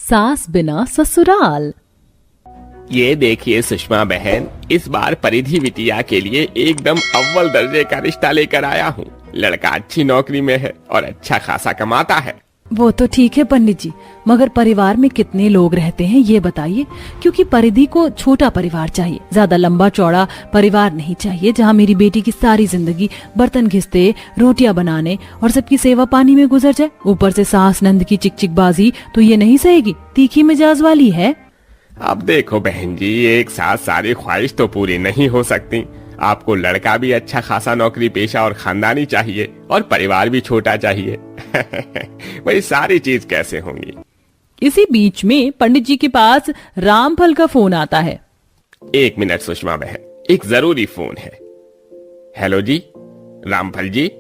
सास बिना ससुराल। ये देखिए सुषमा बहन, इस बार परिधि बिटिया के लिए एकदम अव्वल दर्जे का रिश्ता लेकर आया हूँ। लड़का अच्छी नौकरी में है और अच्छा खासा कमाता है। वो तो ठीक है पंडित जी, मगर परिवार में कितने लोग रहते हैं ये बताइए, क्योंकि परिधि को छोटा परिवार चाहिए, ज्यादा लंबा चौड़ा परिवार नहीं चाहिए जहाँ मेरी बेटी की सारी जिंदगी बर्तन घिसते, रोटियां बनाने और सबकी सेवा पानी में गुजर जाए। ऊपर से सास नंद की चिकचिकबाजी तो ये नहीं सहेगी, तीखी मिजाज वाली है। अब देखो बहन जी, एक साथ सारी ख्वाहिश तो पूरी नहीं हो सकती। आपको लड़का भी अच्छा खासा नौकरी पेशा और खानदानी चाहिए और परिवार भी छोटा चाहिए। वही सारी चीज कैसे होंगी। इसी बीच में पंडित जी के पास रामफल का फोन आता है। 1 मिनट सुषमा बहन, एक जरूरी फोन है। हेलो जी, रामफल जी।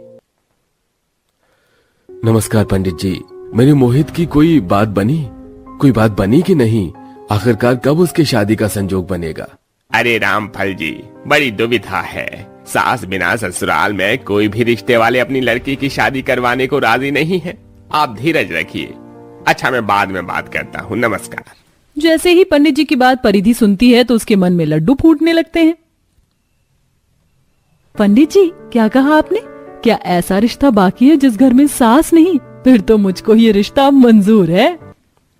नमस्कार पंडित जी, मेरी मोहित की कोई बात बनी कि नहीं? आखिरकार कब उसकी शादी का संजोग बनेगा? अरे रामफल जी, बड़ी दुविधा है। सास बिना ससुराल में कोई भी रिश्ते वाले अपनी लड़की की शादी करवाने को राजी नहीं है। आप धीरज रखिए। अच्छा, मैं बाद में बात करता हूँ, नमस्कार। जैसे ही पंडित जी की बात परिधि सुनती है तो उसके मन में लड्डू फूटने लगते हैं। पंडित जी, क्या कहा आपने? क्या ऐसा रिश्ता बाकी है जिस घर में सास नहीं? फिर तो मुझको ये रिश्ता मंजूर है।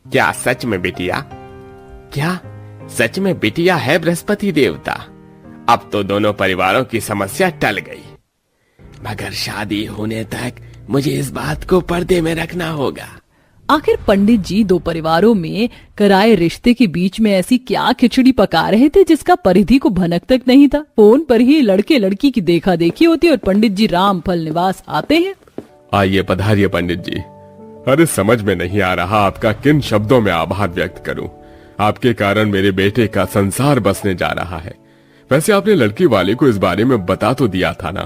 क्या सच में बिटिया? क्या सच में बिटिया है बृहस्पति देवता? अब तो दोनों परिवारों की समस्या टल गई, मगर शादी होने तक मुझे इस बात को पर्दे में रखना होगा। आखिर पंडित जी दो परिवारों में कराए रिश्ते के बीच में ऐसी क्या खिचड़ी पका रहे थे जिसका परिधि को भनक तक नहीं था। फोन पर ही लड़के लड़की की देखा देखी होती और पंडित जी रामफल निवास आते हैं। आइए, पधारिए पंडित जी। अरे समझ में नहीं आ रहा आपका किन शब्दों में आभार व्यक्त करूं। आपके कारण मेरे बेटे का संसार बसने जा रहा है। वैसे आपने लड़की वाले को इस बारे में बता तो दिया था ना?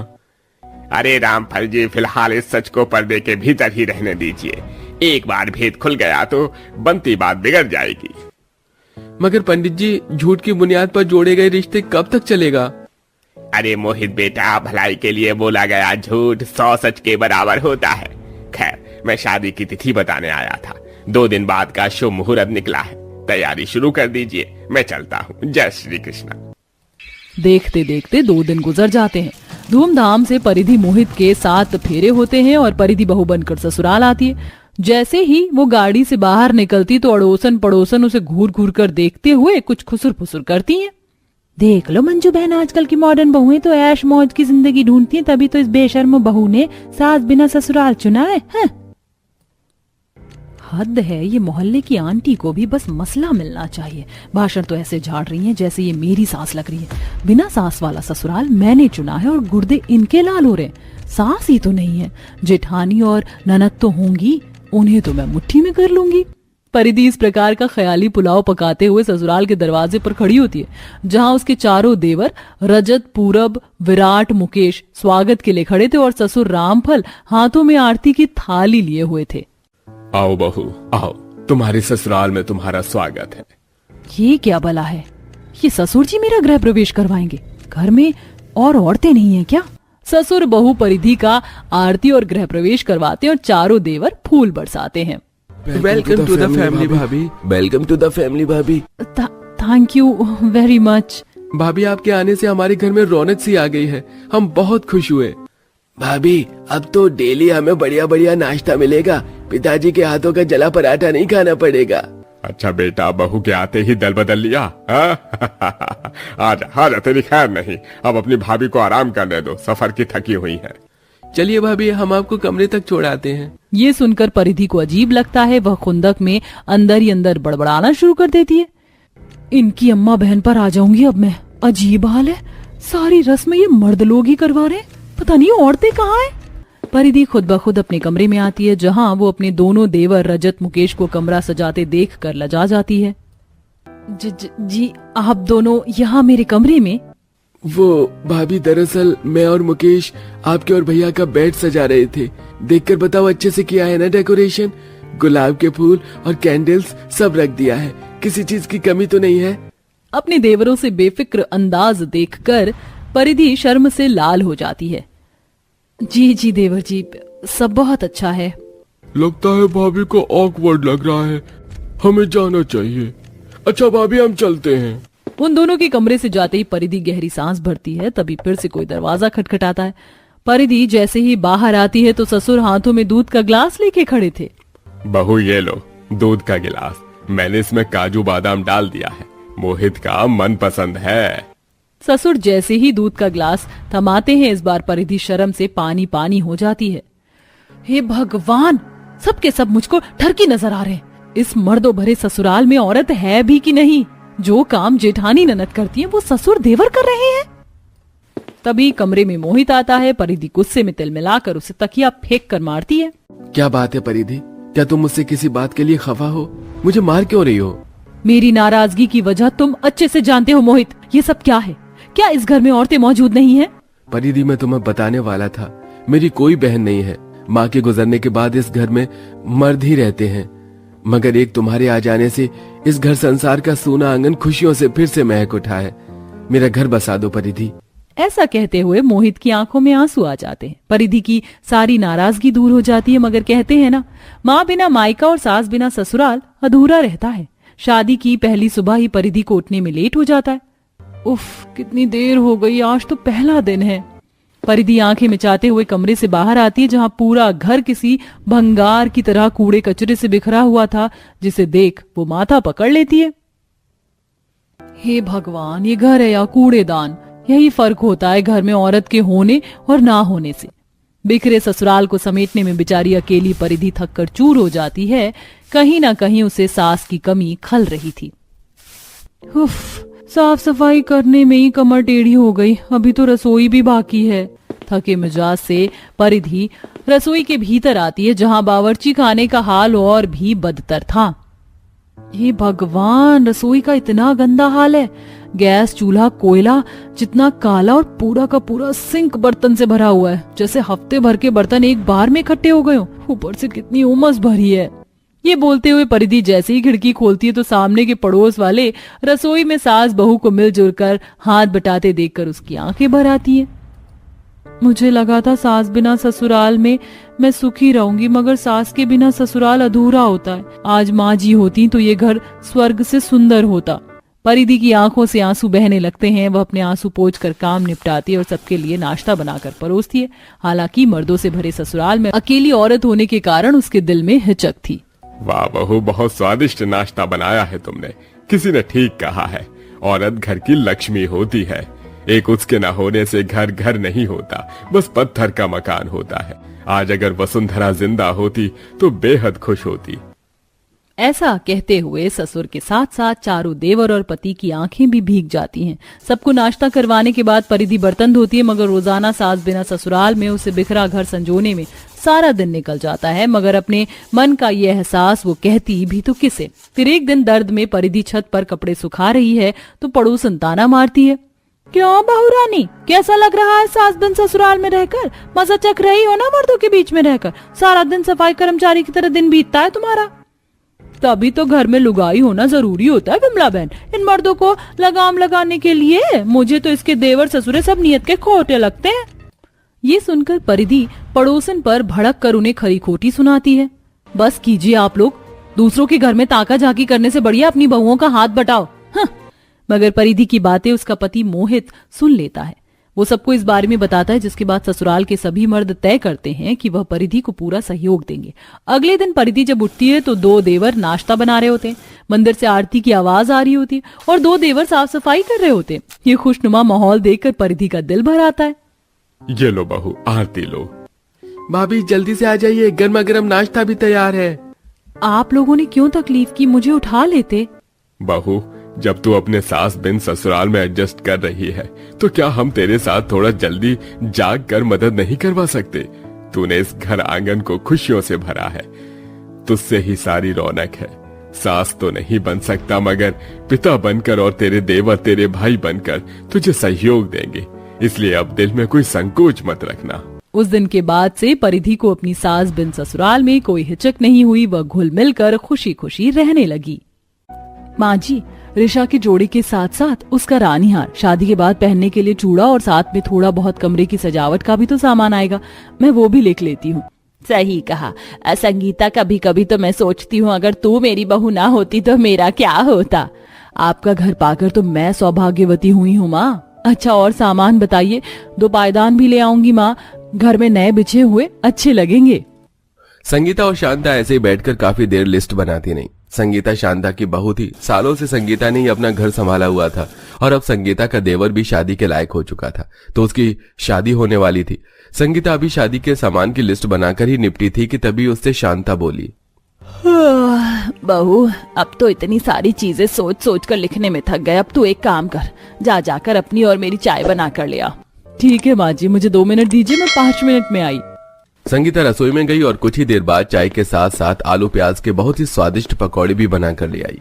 अरे रामफल जी, फिलहाल इस सच को पर्दे के भीतर ही रहने दीजिए। एक बार भेद खुल गया तो बनती बात बिगड़ जाएगी। मगर पंडित जी, झूठ की बुनियाद पर जोड़े गए रिश्ते कब तक चलेगा? अरे मोहित बेटा, भलाई के लिए बोला गया झूठ 100 सच के बराबर होता है। खैर, मैं शादी की तिथि बताने आया था। 2 दिन बाद का शुभ मुहूर्त निकला है। तैयारी शुरू कर दीजिए, मैं चलता हूँ। जय श्री कृष्ण। देखते देखते 2 दिन गुजर जाते हैं। धूमधाम से परिधि मोहित के 7 फेरे होते हैं और परिधि बहू बनकर ससुराल आती है। जैसे ही वो गाड़ी से बाहर निकलती तो अड़ोसन पड़ोसन उसे घूर घूर कर देखते हुए कुछ खुसुर फुसुर करती हैं। देख लो मंजू बहन, आजकल की मॉडर्न बहुएं तो ऐश मौज की जिंदगी ढूंढती हैं, तभी तो इस बेशर्म बहू ने सास बिना ससुराल चुना है। हद है, ये मोहल्ले की आंटी को भी बस मसला मिलना चाहिए। भाषण तो ऐसे झाड़ रही हैं जैसे ये मेरी सास लग रही है। बिना सास वाला ससुराल मैंने चुना है और गुर्दे इनके लाल हो रहे हैं। सास ही तो नहीं है, जेठानी और ननद तो होंगी, उन्हें तो मैं मुट्ठी में कर लूंगी। परिधि इस प्रकार का ख्याली पुलाव पकाते हुए ससुराल के दरवाजे पर खड़ी होती है, जहां उसके चारों देवर रजत, पूरब, विराट, मुकेश स्वागत के लिए खड़े थे और ससुर रामफल हाथों में आरती की थाली लिए हुए थे। आओ बहू, आओ, तुम्हारे ससुराल में तुम्हारा स्वागत है। ये क्या भला है? ये ससुर जी मेरा गृह प्रवेश करवाएंगे? घर में और औरतें नहीं है क्या? ससुर बहू परिधि का आरती और गृह प्रवेश करवाते और चारों देवर फूल बरसाते हैं। वेलकम टू द फैमिली भाभी। वेलकम टू द फैमिली भाभी। Thank you very much. भाभी, आपके आने से हमारे घर में रौनक सी आ गई है, हम बहुत खुश हुए। भाभी, अब तो डेली हमें बढ़िया बढ़िया नाश्ता मिलेगा। पिताजी के हाथों का जला पराठा नहीं खाना पड़ेगा। अच्छा बेटा, बहू के आते ही दल बदल लिया। आजा, तेरी खैर नहीं। अब अपनी भाभी को आराम करने दो, सफर की थकी हुई है। चलिए भाभी, हम आपको कमरे तक छोड़ाते हैं। ये सुनकर परिधि को अजीब लगता है। वह खुंदक में अंदर ही अंदर बड़बड़ाना शुरू कर देती है। इनकी अम्मा बहन पर आ जाऊंगी अब मैं। अजीब हाल है, सारी रस्म ये मर्द लोग ही करवा रहे, पता नहीं औरतें कहाँ हैं। परिधि खुद ब खुद अपने कमरे में आती है, जहाँ वो अपने दोनों देवर रजत, मुकेश को कमरा सजाते देख कर लजा जाती है। जी आप दोनों यहाँ मेरे कमरे में? वो भाभी, दरअसल मैं और मुकेश आपके और भैया का बेड सजा रहे थे। देखकर बताओ, अच्छे से किया है ना डेकोरेशन? गुलाब के फूल और कैंडल्स सब रख दिया है, किसी चीज की कमी तो नहीं है? अपने देवरों से बेफिक्र अंदाज देखकर परिधि शर्म से लाल हो जाती है। जी देवर जी, सब बहुत अच्छा है। लगता है भाभी को ऑकवर्ड लग रहा है। हमें जाना चाहिए। अच्छा भाभी, हम चलते हैं। उन दोनों के कमरे से जाते ही परिधि गहरी सांस भरती है। तभी फिर से कोई दरवाजा खटखटाता है। परिधि जैसे ही बाहर आती है तो ससुर हाथों में दूध का ग्लास लेके खड़े थे। बहू ये लो दूध का गिलास, मैंने इसमें काजू बादाम डाल दिया है, मोहित का मन पसंद है। ससुर जैसे ही दूध का ग्लास थमाते हैं, इस बार परिधि शर्म से पानी पानी हो जाती है। हे भगवान, सबके सब मुझको ठरकी नजर आ रहे हैं। इस मर्दों भरे ससुराल में औरत है भी कि नहीं? जो काम जेठानी ननद करती है वो ससुर देवर कर रहे हैं। तभी कमरे में मोहित आता है। परिधि गुस्से में तिल मिलाकर उसे तकिया फेंक कर मारती है। क्या बात है परिधि, क्या तुम मुझसे किसी बात के लिए खफा हो? मुझे मार क्यों रही हो? मेरी नाराजगी की वजह तुम अच्छे से जानते हो मोहित। ये सब क्या है? क्या इस घर में औरतें मौजूद नहीं है? परिधि, मैं तुम्हें बताने वाला था, मेरी कोई बहन नहीं है। माँ के गुजरने के बाद इस घर में मर्द ही रहते हैं, मगर एक तुम्हारे आ जाने से इस घर संसार का सूना आंगन खुशियों से फिर से महक उठा है। मेरा घर बसा दो परिधि। ऐसा कहते हुए मोहित की आंखों में आंसू आ जाते हैं। परिधि की सारी नाराजगी दूर हो जाती है, मगर कहते हैं ना, माँ बिना मायका और सास बिना ससुराल अधूरा रहता है। शादी की पहली सुबह ही परिधि को उठने में लेट हो जाता है। उफ, कितनी देर हो गई, आज तो पहला दिन है। परिधि आंखें मिचाते हुए कमरे से बाहर आती है, जहां पूरा घर किसी भंगार की तरह कूड़े कचरे से बिखरा हुआ था, जिसे देख वो माथा पकड़ लेती है। हे भगवान, ये घर है या कूड़ेदान? यही फर्क होता है घर में औरत के होने और ना होने से। बिखरे ससुराल को समेटने में बेचारी अकेली परिधि थककर चूर हो जाती है। कहीं ना कहीं उसे सास की कमी खल रही थी। उफ, साफ सफाई करने में ही कमर टेढ़ी हो गई, अभी तो रसोई भी बाकी है। थके मिजाज से परिधि रसोई के भीतर आती है, जहां बावर्ची खाने का हाल और भी बदतर था। हे भगवान, रसोई का इतना गंदा हाल है। गैस चूल्हा कोयला जितना काला और पूरा का पूरा सिंक बर्तन से भरा हुआ है, जैसे हफ्ते भर के बर्तन एक बार में इकट्ठे हो गए हो। ऊपर से कितनी उमस भरी है। ये बोलते हुए परिधि जैसे ही खिड़की खोलती है तो सामने के पड़ोस वाले रसोई में सास बहू को मिलजुल कर हाथ बटाते देखकर उसकी आंखें भर आती हैं। मुझे लगा था सास बिना ससुराल में मैं सुखी रहूंगी, मगर सास के बिना ससुराल अधूरा होता है। आज माँ जी होती तो ये घर स्वर्ग से सुंदर होता। परिधि की आंखों से आंसू बहने लगते हैं। वह अपने आंसू पोंछ कर काम निपटाती है और सबके लिए नाश्ता बनाकर परोसती है। हालांकि मर्दों से भरे ससुराल में अकेली औरत होने के कारण उसके दिल में हिचक थी। वाह बहू, बहुत स्वादिष्ट नाश्ता बनाया है तुमने। किसी ने ठीक कहा है, औरत घर की लक्ष्मी होती है। एक उसके न होने से घर घर नहीं होता, बस पत्थर का मकान होता है। आज अगर वसुंधरा जिंदा होती तो बेहद खुश होती। ऐसा कहते हुए ससुर के साथ साथ चारों देवर और पति की आंखें भी भीग जाती हैं। सबको नाश्ता करवाने के बाद परिधि बर्तन धोती है, मगर रोजाना सास बिना ससुराल में उसे बिखरा घर संजोने में सारा दिन निकल जाता है। मगर अपने मन का ये एहसास वो कहती भी तो किसे। फिर एक दिन दर्द में परिधि छत पर कपड़े सुखा रही है तो पड़ोसन ताना मारती है। क्यों बहू रानी, कैसा लग रहा है सास दिन ससुराल में रहकर? मजा चख रही हो ना मर्दों के बीच में रहकर? सारा दिन सफाई कर्मचारी की तरह दिन बीतता है तुम्हारा। तभी तो घर में लुगाई होना जरूरी होता है विमला बहन, इन मर्दों को लगाम लगाने के लिए। मुझे तो इसके देवर ससुरे सब नियत के खोटे लगते हैं। ये सुनकर परिधि पड़ोसन पर भड़क कर उन्हें खरी खोटी सुनाती है। बस कीजिए आप लोग, दूसरों के घर में ताका झाकी करने से बढ़िया अपनी बहुओं का हाथ बटाओ। मगर परिधि की बातें उसका पति मोहित सुन लेता है। वो सबको इस बारे में बताता है, जिसके बाद ससुराल के सभी मर्द तय करते हैं कि वह परिधि को पूरा सहयोग देंगे। अगले दिन परिधि जब उठती है तो दो देवर नाश्ता बना रहे होते हैं, मंदिर से आरती की आवाज आ रही होती है और दो देवर साफ सफाई कर रहे होते हैं। ये खुशनुमा माहौल देखकर परिधि का दिल भर आता है। ये लो बहू, आरती लो। भाभी जल्दी से आ जाइए, गर्मा गर्म नाश्ता भी तैयार है। आप लोगों ने क्यों तकलीफ की, मुझे उठा लेते। बहू, जब तू अपने सास बिन ससुराल में एडजस्ट कर रही है तो क्या हम तेरे साथ थोड़ा जल्दी जाग कर मदद नहीं करवा सकते? तूने इस घर आंगन को खुशियों से भरा है, तुझसे ही सारी रौनक है। सास तो नहीं बन सकता, मगर पिता बनकर और तेरे देवर तेरे भाई बनकर तुझे सहयोग देंगे, इसलिए अब दिल में कोई संकोच मत रखना। उस दिन के बाद से परिधि को अपनी सास बिन ससुराल में कोई हिचक नहीं हुई। वह घुल मिलकर खुशी खुशी रहने लगी। माँ जी, ऋषा के जोड़ी के साथ साथ उसका रानीहार, शादी के बाद पहनने के लिए चूड़ा और साथ में थोड़ा बहुत कमरे की सजावट का भी तो सामान आएगा, मैं वो भी लिख लेती हूँ। सही कहा। संगीता, कभी कभी तो मैं सोचती हूँ अगर तू मेरी बहू ना होती तो मेरा क्या होता। आपका घर पाकर तो मैं सौभाग्यवती हुई हूँ माँ। अच्छा, और सामान बताइए, 2 पायदान भी ले आऊंगी माँ, घर में नए बिछे हुए अच्छे लगेंगे। संगीता और शांता ऐसे ही बैठकर काफी देर लिस्ट बनाती नहीं। संगीता शांता की बहू थी। सालों से संगीता ने ही अपना घर संभाला हुआ था और अब संगीता का देवर भी शादी के लायक हो चुका था, तो उसकी शादी होने वाली थी। संगीता अभी शादी के सामान की लिस्ट बनाकर ही निपटी थी कि तभी उससे शांता बोली, बहू, अब तो इतनी सारी चीजें सोच सोच कर लिखने में थक गए। अब तू एक काम कर, जाकर अपनी और मेरी चाय बना कर ले आ। ठीक है माँ जी, मुझे 2 मिनट दीजिए, मैं 5 मिनट में आई। संगीता रसोई में गई और कुछ ही देर बाद चाय के साथ साथ आलू प्याज के बहुत ही स्वादिष्ट पकौड़े भी बनाकर ले आई।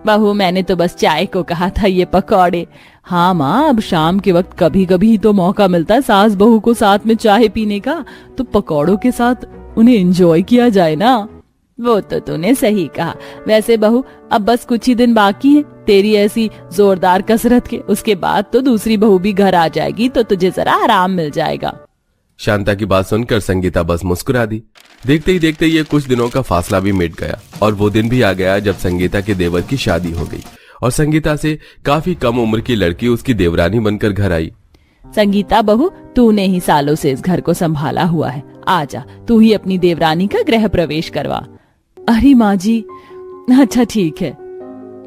बहू, मैंने तो बस चाय को कहा था, ये पकौड़े। हाँ माँ, अब शाम के वक्त कभी कभी तो मौका मिलता है सास बहू को साथ में चाय पीने का, तो पकौड़ों के साथ उन्हें एंजॉय किया जाए ना। वो तो तूने सही कहा। वैसे बहू, अब बस कुछ ही दिन बाकी है तेरी ऐसी जोरदार कसरत के, उसके बाद तो दूसरी बहू भी घर आ जाएगी, तो तुझे जरा आराम मिल जाएगा। शांता की बात सुनकर संगीता बस मुस्कुरा दी। देखते ही देखते ये कुछ दिनों का फासला भी मिट गया और वो दिन भी आ गया जब संगीता के देवर की शादी हो गई और संगीता से काफी कम उम्र की लड़की उसकी देवरानी बनकर घर आई। संगीता बहू, तूने ही सालों से इस घर को संभाला हुआ है, आजा तू ही अपनी देवरानी का गृह प्रवेश करवा। अरे माँ जी, अच्छा ठीक है।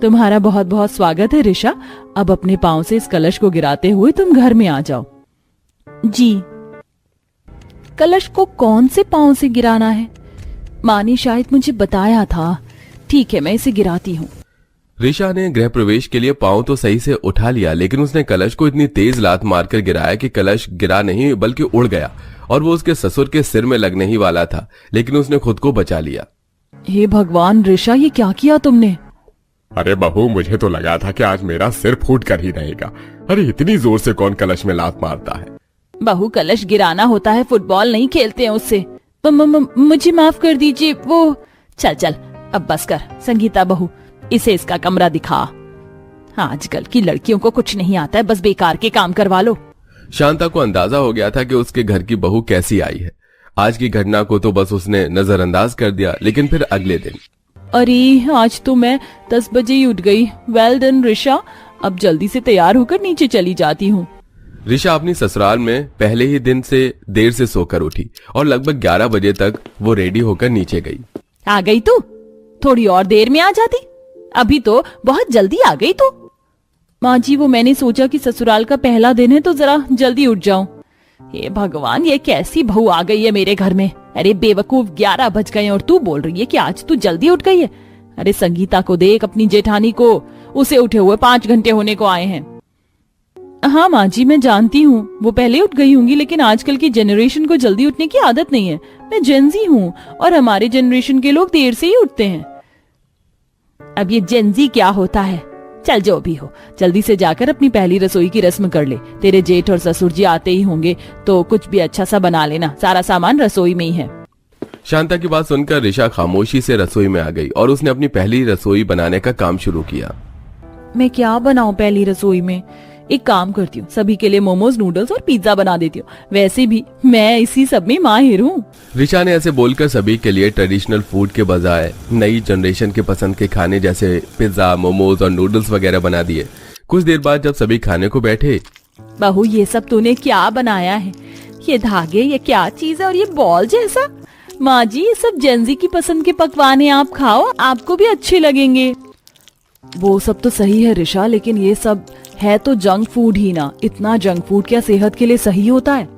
तुम्हारा बहुत बहुत स्वागत है ऋषा। अब अपने पांव से इस कलश को गिराते हुए तुम घर में आ जाओ। जी। कलश को कौन से पांव से गिराना है? माँ ने शायद मुझे बताया था। ठीक है, मैं इसे गिराती हूँ। ऋषा ने गृह प्रवेश के लिए पांव तो सही से उठा लिया, लेकिन उसने कलश को इतनी तेज लात मारकर गिराया कि कलश गिरा नहीं बल्कि उड़ गया और वो उसके ससुर के सिर में लगने ही वाला था, लेकिन उसने खुद को बचा लिया। हे भगवान ऋषा, ये क्या किया तुमने? अरे बहू, मुझे तो लगा था कि आज मेरा सिर फूट कर ही रहेगा। अरे इतनी जोर से कौन कलश में लात मारता है? बहू, कलश गिराना होता है, फुटबॉल नहीं खेलते हैं उससे। मुझे माफ कर दीजिए। वो चल अब बस कर। संगीता बहू, इसे इसका कमरा दिखा। आजकल की लड़कियों को कुछ नहीं आता है, बस बेकार के काम करवा लो। शांता को अंदाजा हो गया था कि उसके घर की बहू कैसी आई है। आज की घटना को तो बस उसने नजरअंदाज कर दिया, लेकिन फिर अगले दिन, अरे आज तो मैं 10 बजे ही उठ गई। वेल डन ऋषा, अब जल्दी से तैयार होकर नीचे चली जाती हूँ। ऋषा अपनी ससुराल में पहले ही दिन से देर से सोकर उठी और लगभग 11 बजे तक वो रेडी होकर नीचे गई। आ गई तू? थोड़ी और देर में आ जाती, अभी तो बहुत जल्दी आ गई तू। माँ जी, वो मैंने सोचा कि ससुराल का पहला दिन है तो जरा जल्दी उठ जाऊं। हे भगवान, ये कैसी बहू आ गई है मेरे घर में। अरे बेवकूफ, 11 बज गए और तू बोल रही है कि आज तू जल्दी उठ गई है। अरे संगीता को देख, अपनी जेठानी को, उसे उठे हुए 5 घंटे होने को आए हैं। हाँ माँ जी, मैं जानती हूँ वो पहले उठ गई होंगी, लेकिन आजकल की जनरेशन को जल्दी उठने की आदत नहीं है। मैं जेनजी हूँ और हमारे जनरेशन के लोग देर से ही उठते हैं। अब ये जेनजी क्या होता है? चल जो भी हो, जल्दी से जाकर अपनी पहली रसोई की रस्म कर ले। तेरे जेठ और ससुर जी आते ही होंगे तो कुछ भी अच्छा सा बना लेना, सारा सामान रसोई में ही है। शांता की बात सुनकर ऋषा खामोशी से रसोई में आ गई और उसने अपनी पहली रसोई बनाने का काम शुरू किया। मैं क्या बनाऊं पहली रसोई में? एक काम करती हूँ, सभी के लिए मोमोज, नूडल्स और पिज्जा बना देती हूँ। वैसे भी मैं इसी सब में माहिर हूँ। ऋषा ने ऐसे बोलकर सभी के लिए ट्रेडिशनल फूड के बजाय नई जनरेशन के पसंद के खाने जैसे पिज्जा, मोमोज और नूडल्स वगैरह बना दिए। कुछ देर बाद जब सभी खाने को बैठे, बहू ये सब तूने क्या बनाया है? ये धागे, ये क्या चीज है? और ये बॉल जैसा? माँ जी, ये सब जेनजी की पसंद के पकवान है, आप खाओ, आपको भी अच्छे लगेंगे। वो सब तो सही है ऋषा, लेकिन ये सब है तो जंक फूड ही ना। इतना जंक फूड क्या सेहत के लिए सही होता है?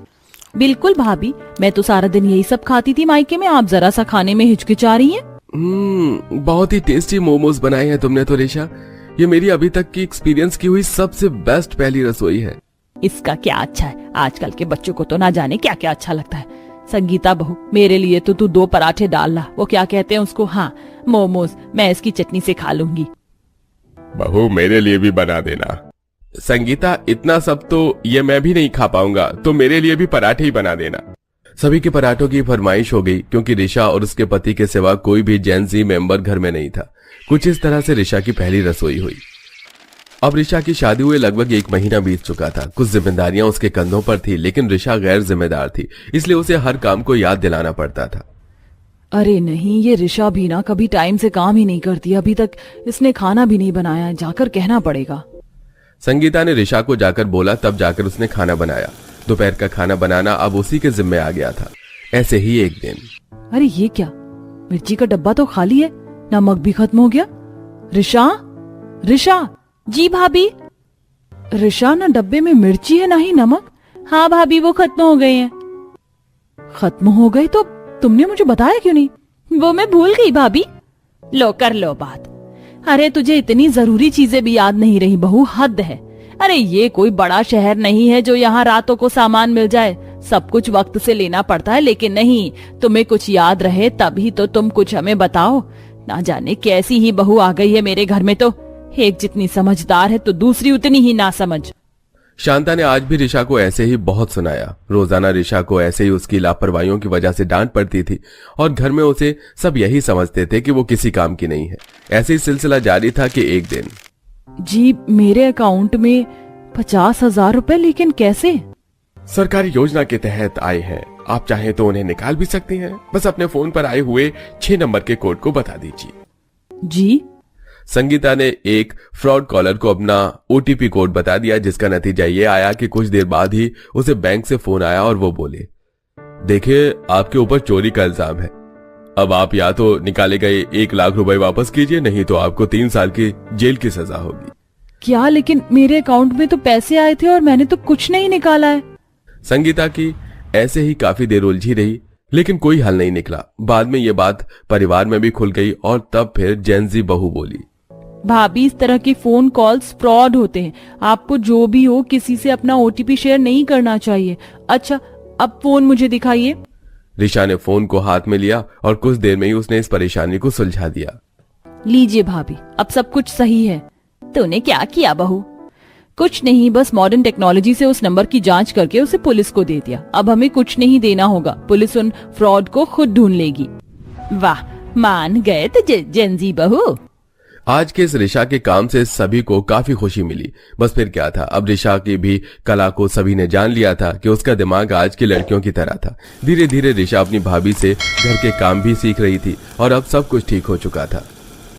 बिल्कुल भाभी, मैं तो सारा दिन यही सब खाती थी मायके में, आप जरा सा खाने में हिचकिचा रही हैं। बहुत ही टेस्टी मोमोज बनाए हैं तुमने तो ऋषा। ये मेरी अभी तक की एक्सपीरियंस की हुई सबसे बेस्ट पहली रसोई है। इसका क्या अच्छा है? आजकल के बच्चों को तो ना जाने क्या क्या अच्छा लगता है। संगीता बहू, मेरे लिए तो तू 2 पराठे डाल ला। वो क्या कहते हैं उसको? हाँ, मोमोज। मैं इसकी चटनी से खा लूंगी। बहू, मेरे लिए भी बना देना। संगीता, इतना सब तो ये मैं भी नहीं खा पाऊंगा, तो मेरे लिए भी पराठे ही बना देना। सभी के पराठों की फरमाइश हो गई, क्योंकि ऋषा और उसके पति के सिवा कोई भी जेनजी मेंबर घर में नहीं था। कुछ इस तरह से ऋषा की पहली रसोई हुई। अब ऋषा की शादी हुए लगभग 1 महीना बीत चुका था। कुछ जिम्मेदारियां उसके कंधों पर थी, लेकिन ऋषा गैर जिम्मेदार थी, इसलिए उसे हर काम को याद दिलाना पड़ता था। अरे नहीं, ये ऋषा भी ना कभी टाइम से काम ही नहीं करती। अभी तक इसने खाना भी नहीं बनाया है, जाकर कहना पड़ेगा। संगीता ने ऋषा को जाकर बोला, तब जाकर उसने खाना बनाया। दोपहर का खाना बनाना अब उसी के जिम्मे आ गया था। ऐसे ही एक दिन, अरे ये क्या, मिर्ची का डब्बा तो खाली है, नमक भी खत्म हो गया। ऋषा, ऋषा। जी भाभी। ऋषा, ना डब्बे में मिर्ची है ना ही नमक। हाँ भाभी, वो खत्म हो गए हैं। खत्म हो गए तो तुमने मुझे बताया क्यों नहीं? वो मैं भूल गई भाभी। लो कर लो बात। अरे तुझे इतनी जरूरी चीजें भी याद नहीं रही बहू, हद है। अरे ये कोई बड़ा शहर नहीं है जो यहाँ रातों को सामान मिल जाए। सब कुछ वक्त से लेना पड़ता है, लेकिन नहीं, तुम्हें कुछ याद रहे तभी तो तुम कुछ हमें बताओ। ना जाने कैसी ही बहू आ गई है मेरे घर में, तो एक जितनी समझदार है तो दूसरी उतनी ही नासमझ। शांता ने आज भी ऋषा को ऐसे ही बहुत सुनाया। रोजाना ऋषा को ऐसे ही उसकी लापरवाहियों की वजह से डांट पड़ती थी और घर में उसे सब यही समझते थे कि वो किसी काम की नहीं है। ऐसे ही सिलसिला जारी था कि एक दिन, जी मेरे अकाउंट में 50,000 रुपए, लेकिन कैसे? सरकारी योजना के तहत आए हैं, आप चाहें तो उन्हें निकाल भी सकती हैं। बस अपने फोन पर आए हुए 6 नंबर के कोड को बता दीजिए। जी। संगीता ने एक फ्रॉड कॉलर को अपना ओटीपी कोड बता दिया, जिसका नतीजा ये आया कि कुछ देर बाद ही उसे बैंक से फोन आया और वो बोले, देखिए आपके ऊपर चोरी का इल्जाम है। अब आप या तो निकाले गए 1 लाख रुपए वापस कीजिए, नहीं तो आपको 3 साल की जेल की सजा होगी। क्या? लेकिन मेरे अकाउंट में तो पैसे आए थे और मैंने तो कुछ नहीं निकाला है। संगीता की ऐसे ही काफी देर उलझी रही, लेकिन कोई हल नहीं निकला। बाद में ये बात परिवार में भी खुल गई और तब फिर जेंजी बहू बोली, भाभी इस तरह के फोन कॉल्स फ्रॉड होते हैं। आपको जो भी हो किसी से अपना ओटीपी शेयर नहीं करना चाहिए। अच्छा, अब फोन मुझे दिखाइए। ऋषा ने फोन को हाथ में लिया और कुछ देर में ही उसने इस परेशानी को सुलझा दिया। लीजिए भाभी, अब सब कुछ सही है। तूने क्या किया बहू? कुछ नहीं, बस मॉडर्न टेक्नोलॉजी से उस नंबर की जांच करके उसे पुलिस को दे दिया। अब हमें कुछ नहीं देना होगा, पुलिस उन फ्रॉड को खुद ढूंढ लेगी। वाह, मान गए तो जेंजी बहू। आज के इस ऋषा के काम से सभी को काफी खुशी मिली। बस फिर क्या था, अब ऋषा की भी कला को सभी ने जान लिया था कि उसका दिमाग आज की लड़कियों की तरह था। धीरे धीरे ऋषा अपनी भाभी से घर के काम भी सीख रही थी और अब सब कुछ ठीक हो चुका था।